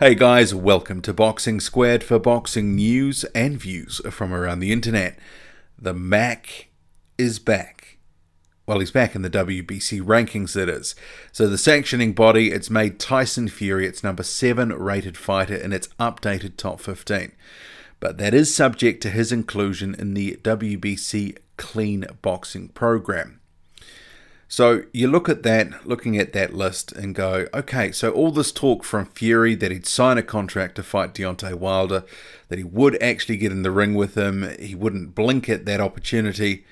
Hey guys, welcome to Boxing Squared for boxing news and views from around the internet. The Mac is back. Well, he's back in the WBC rankings, that is. So the sanctioning body, it's made Tyson Fury its number 7 rated fighter in its updated top 15. But that is subject to his inclusion in the WBC Clean Boxing program. So you look at that, looking at that list and go, okay, so all this talk from Fury that he'd sign a contract to fight Deontay Wilder, that he would actually get in the ring with him, he wouldn't blink at that opportunity.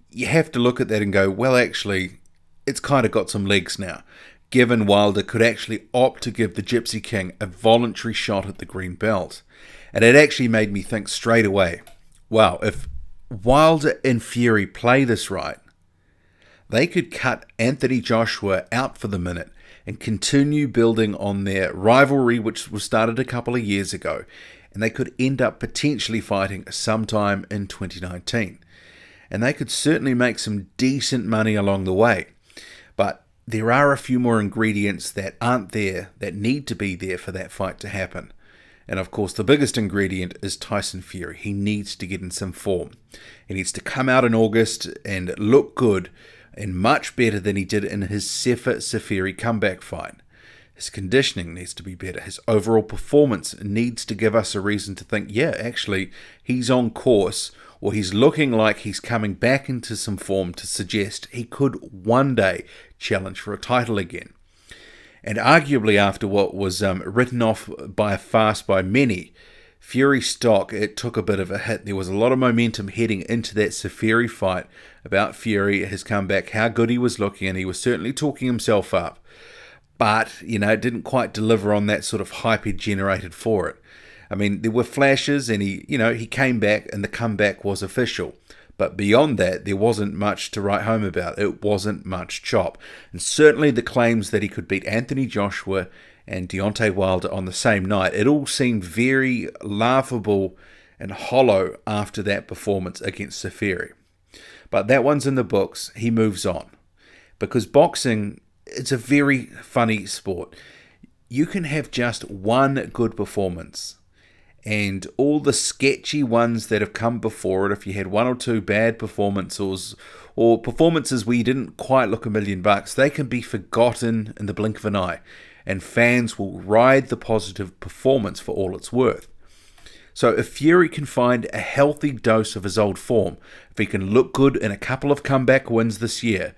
You have to look at that and go, well, actually, it's kind of got some legs now, given Wilder could actually opt to give the Gypsy King a voluntary shot at the green belt. And it actually made me think straight away, wow, if Wilder and Fury play this right, they could cut Anthony Joshua out for the minute and continue building on their rivalry, which was started a couple of years ago, and they could end up potentially fighting sometime in 2019. And they could certainly make some decent money along the way. But there are a few more ingredients that aren't there, that need to be there for that fight to happen. And of course, the biggest ingredient is Tyson Fury. He needs to get in some form. He needs to come out in August and look good, and much better than he did in his Sefer Seferi comeback fight. His conditioning needs to be better. His overall performance needs to give us a reason to think, yeah, actually, he's on course, or he's looking like he's coming back into some form to suggest he could one day challenge for a title again. And arguably after what was written off by a fast by many, Fury stock, it took a bit of a hit. There was a lot of momentum heading into that Seferi fight about Fury, his comeback, how good he was looking, and he was certainly talking himself up. But, it didn't quite deliver on that sort of hype he generated for it. I mean, there were flashes, and he came back, and the comeback was official. But beyond that, there wasn't much to write home about. It wasn't much chop. And certainly the claims that he could beat Anthony Joshua and Deontay Wilder on the same night, it all seemed very laughable and hollow after that performance against Seferi. But that one's in the books. He moves on. Because boxing, it's a very funny sport. You can have just one good performance, and all the sketchy ones that have come before it, if you had one or two bad performances or performances where you didn't quite look $1,000,000, they can be forgotten in the blink of an eye, and fans will ride the positive performance for all it's worth. So if Fury can find a healthy dose of his old form, if he can look good in a couple of comeback wins this year,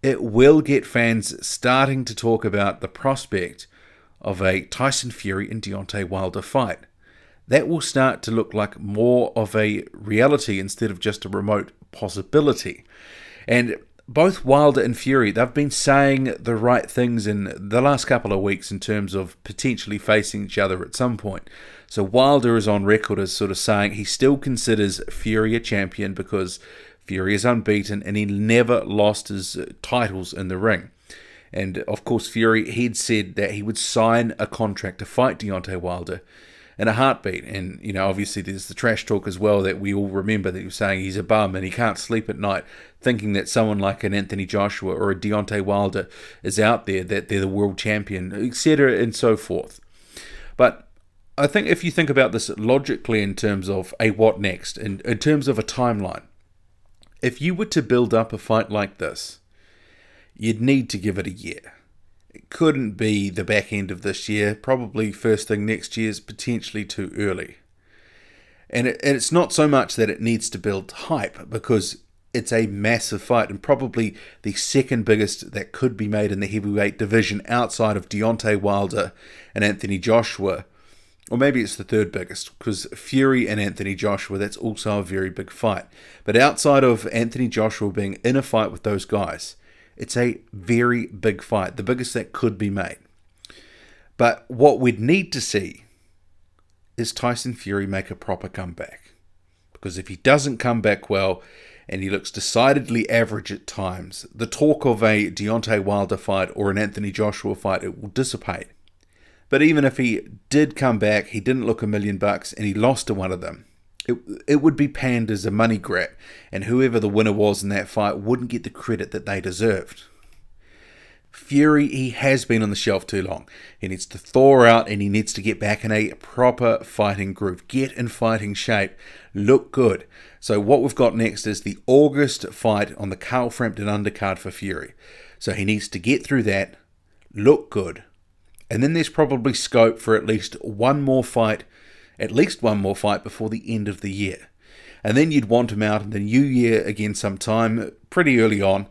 it will get fans starting to talk about the prospect of a Tyson Fury and Deontay Wilder fight. That will start to look like more of a reality instead of just a remote possibility. And both Wilder and Fury, they've been saying the right things in the last couple of weeks in terms of potentially facing each other at some point. So Wilder is on record as sort of saying he still considers Fury a champion because Fury is unbeaten and he never lost his titles in the ring. And of course Fury, he'd said that he would sign a contract to fight Deontay Wilder in a heartbeat. And, obviously there's the trash talk as well that we all remember, that he was saying he's a bum and he can't sleep at night thinking that someone like an Anthony Joshua or a Deontay Wilder is out there, that they're the world champion, etc. and so forth. But I think if you think about this logically in terms of a what next, in terms of a timeline, if you were to build up a fight like this, you'd need to give it a year. It couldn't be the back end of this year. Probably first thing next year is potentially too early. And it's not so much that it needs to build hype, because it's a massive fight and probably the second biggest that could be made in the heavyweight division outside of Deontay Wilder and Anthony Joshua. Or maybe it's the third biggest, because Fury and Anthony Joshua, that's also a very big fight. But outside of Anthony Joshua being in a fight with those guys, it's a very big fight, the biggest that could be made. But what we'd need to see is Tyson Fury make a proper comeback. Because if he doesn't come back well, and he looks decidedly average at times, the talk of a Deontay Wilder fight or an Anthony Joshua fight, it will dissipate. But even if he did come back, he didn't look $1,000,000 and he lost to one of them, it would be panned as a money grab, and whoever the winner was in that fight wouldn't get the credit that they deserved. Fury, he has been on the shelf too long. He needs to thaw out and he needs to get back in a proper fighting groove. Get in fighting shape. Look good. So what we've got next is the August fight on the Carl Frampton undercard for Fury. So he needs to get through that, look good. And then there's probably scope for at least one more fight before the end of the year. And then you'd want him out in the new year again sometime, pretty early on,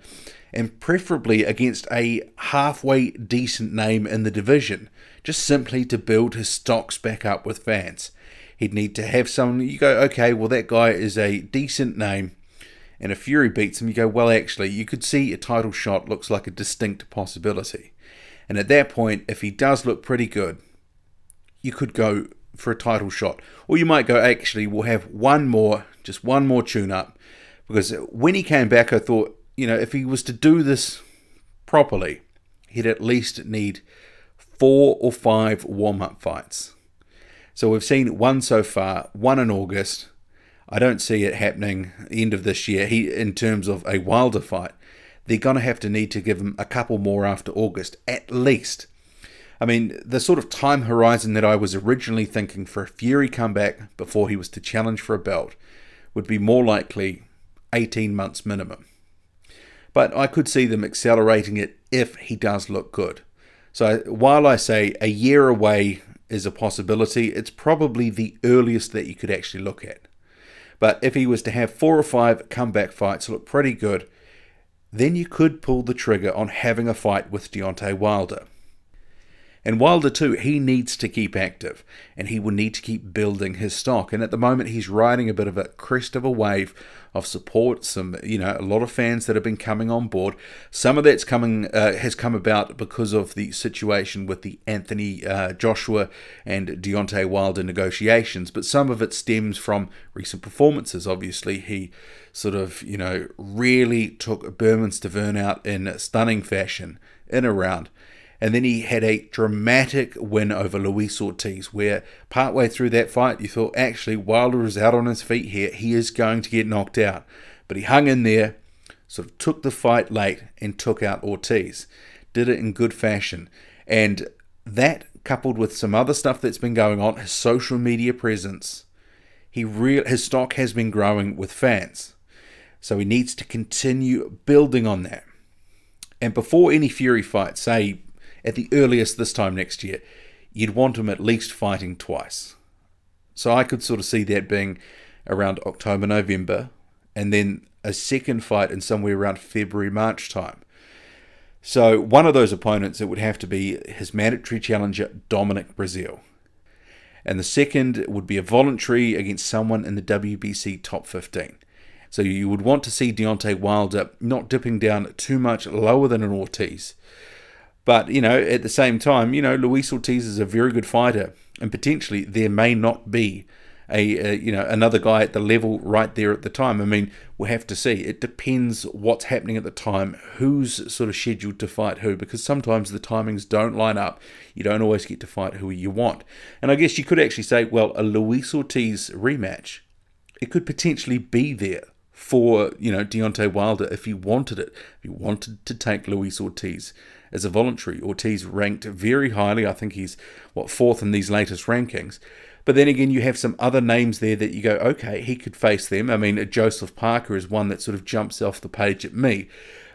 and preferably against a halfway decent name in the division, just simply to build his stocks back up with fans. He'd need to have someone, you go, okay, well that guy is a decent name, and if Fury beats him, you go, well actually, you could see a title shot looks like a distinct possibility. And at that point, if he does look pretty good, you could go for a title shot. Or you might go, actually, we'll have just one more tune-up. Because when he came back, I thought, if he was to do this properly, he'd at least need 4 or 5 warm-up fights. So we've seen one so far, one in August. I don't see it happening at the end of this year. In terms of a Wilder fight, they're going to need to give him a couple more after August, at least. I mean, the sort of time horizon that I was originally thinking for a Fury comeback before he was to challenge for a belt would be more likely 18 months minimum. But I could see them accelerating it if he does look good. So while I say a year away is a possibility, it's probably the earliest that you could actually look at. But if he was to have 4 or 5 comeback fights look pretty good, then you could pull the trigger on having a fight with Deontay Wilder. And Wilder too, he needs to keep active, and he will need to keep building his stock. And at the moment, he's riding a bit of a crest of a wave of support. A lot of fans that have been coming on board. Some of that's has come about because of the situation with the Anthony Joshua and Deontay Wilder negotiations, but some of it stems from recent performances. Obviously, he sort of, really took Berman Stavern out in stunning fashion in a round. And then he had a dramatic win over Luis Ortiz, where partway through that fight, you thought, actually, Wilder is out on his feet here. He is going to get knocked out. But he hung in there, sort of took the fight late and took out Ortiz. Did it in good fashion. And that, coupled with some other stuff that's been going on, his social media presence, his stock has been growing with fans. So he needs to continue building on that. And before any Fury fight, say, at the earliest this time next year, you'd want him at least fighting twice. So I could sort of see that being around October, November, and then a second fight in somewhere around February, March time. So one of those opponents, it would have to be his mandatory challenger, Dominic Breazeale. And the second would be a voluntary against someone in the WBC top 15. So you would want to see Deontay Wilder not dipping down too much lower than an Ortiz. But, at the same time, Luis Ortiz is a very good fighter. And potentially there may not be another guy at the level right there at the time. I mean, we'll have to see. It depends what's happening at the time, who's sort of scheduled to fight who, because sometimes the timings don't line up. You don't always get to fight who you want. And I guess you could actually say, well, a Luis Ortiz rematch, it could potentially be there for, Deontay Wilder if he wanted it. If he wanted to take Luis Ortiz as a voluntary. Ortiz ranked very highly. I think he's, 4th in these latest rankings. But then again, you have some other names there that you go, okay, he could face them. I mean, Joseph Parker is one that sort of jumps off the page at me.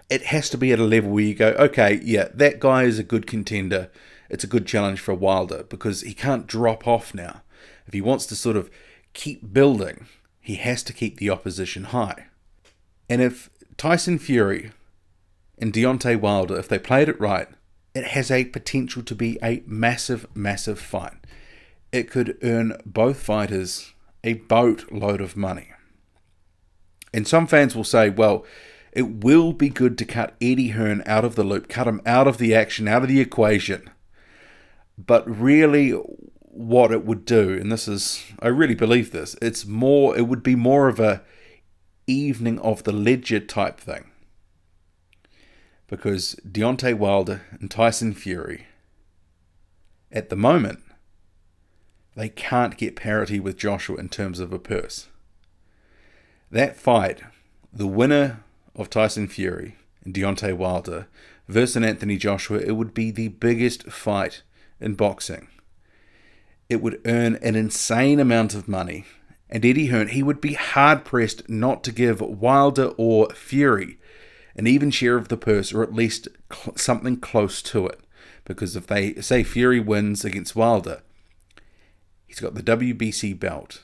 It has to be at a level where you go, okay, yeah, that guy is a good contender. It's a good challenge for Wilder because he can't drop off now. If he wants to sort of keep building, he has to keep the opposition high. And if Tyson Fury and Deontay Wilder, if they played it right, it has a potential to be a massive, massive fight. It could earn both fighters a boatload of money. And some fans will say, well, it will be good to cut Eddie Hearn out of the loop, cut him out of the action, out of the equation. But really what it would do, and this is, I really believe this, it would be more of a evening of the ledger type thing. Because Deontay Wilder and Tyson Fury, at the moment, they can't get parity with Joshua in terms of a purse. That fight, the winner of Tyson Fury and Deontay Wilder versus Anthony Joshua, it would be the biggest fight in boxing. It would earn an insane amount of money, and Eddie Hearn, he would be hard-pressed not to give Wilder or Fury an even share of the purse, or at least something close to it. Because if they say Fury wins against Wilder, he's got the WBC belt,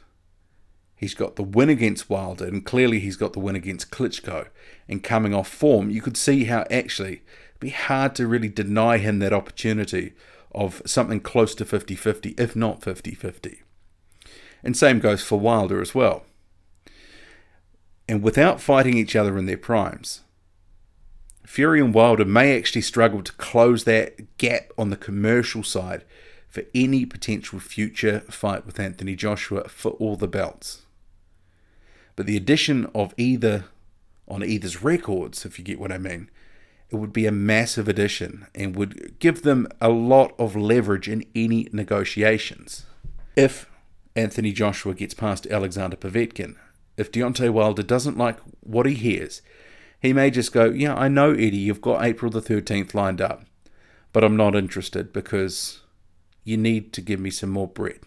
he's got the win against Wilder, and clearly he's got the win against Klitschko. And coming off form, you could see how actually it'd be hard to really deny him that opportunity of something close to 50-50, if not 50-50. And same goes for Wilder as well. And without fighting each other in their primes, Fury and Wilder may actually struggle to close that gap on the commercial side for any potential future fight with Anthony Joshua for all the belts. But the addition of either on either's records, if you get what I mean, it would be a massive addition and would give them a lot of leverage in any negotiations. If Anthony Joshua gets past Alexander Povetkin, if Deontay Wilder doesn't like what he hears, he may just go, yeah, I know, Eddie, you've got April the 13th lined up, but I'm not interested because you need to give me some more bread.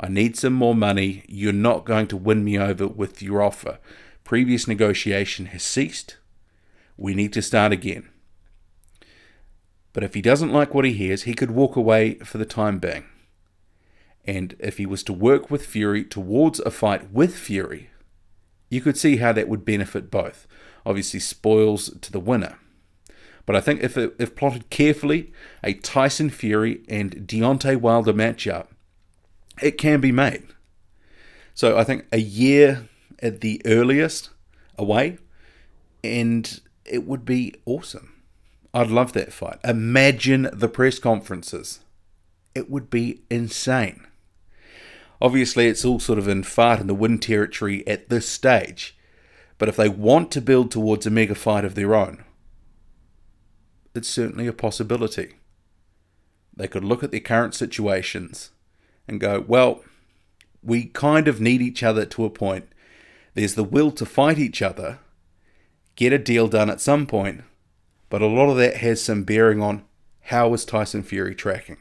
I need some more money. You're not going to win me over with your offer. Previous negotiation has ceased. We need to start again. But if he doesn't like what he hears, he could walk away for the time being. And if he was to work with Fury towards a fight with Fury, you could see how that would benefit both. Obviously, spoils to the winner. But I think if plotted carefully, a Tyson Fury and Deontay Wilder matchup, it can be made. So I think a year at the earliest away, and it would be awesome. I'd love that fight. Imagine the press conferences. It would be insane. Obviously, it's all sort of in fart in the wind territory at this stage. But if they want to build towards a mega fight of their own, it's certainly a possibility. They could look at their current situations and go, well, we kind of need each other to a point. There's the will to fight each other, get a deal done at some point, but a lot of that has some bearing on how is Tyson Fury tracking.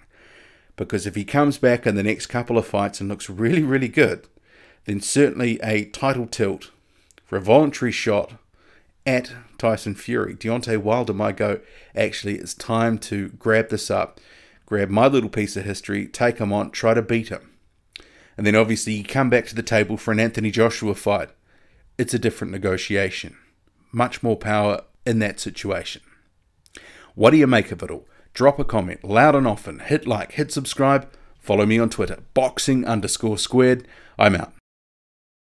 Because if he comes back in the next couple of fights and looks really, really good, then certainly a title tilt for a voluntary shot at Tyson Fury. Deontay Wilder might go, actually, it's time to grab this up, grab my little piece of history, take him on, try to beat him. And then obviously you come back to the table for an Anthony Joshua fight. It's a different negotiation. Much more power in that situation. What do you make of it all? Drop a comment loud and often. Hit like, hit subscribe. Follow me on Twitter, boxing_squared. I'm out.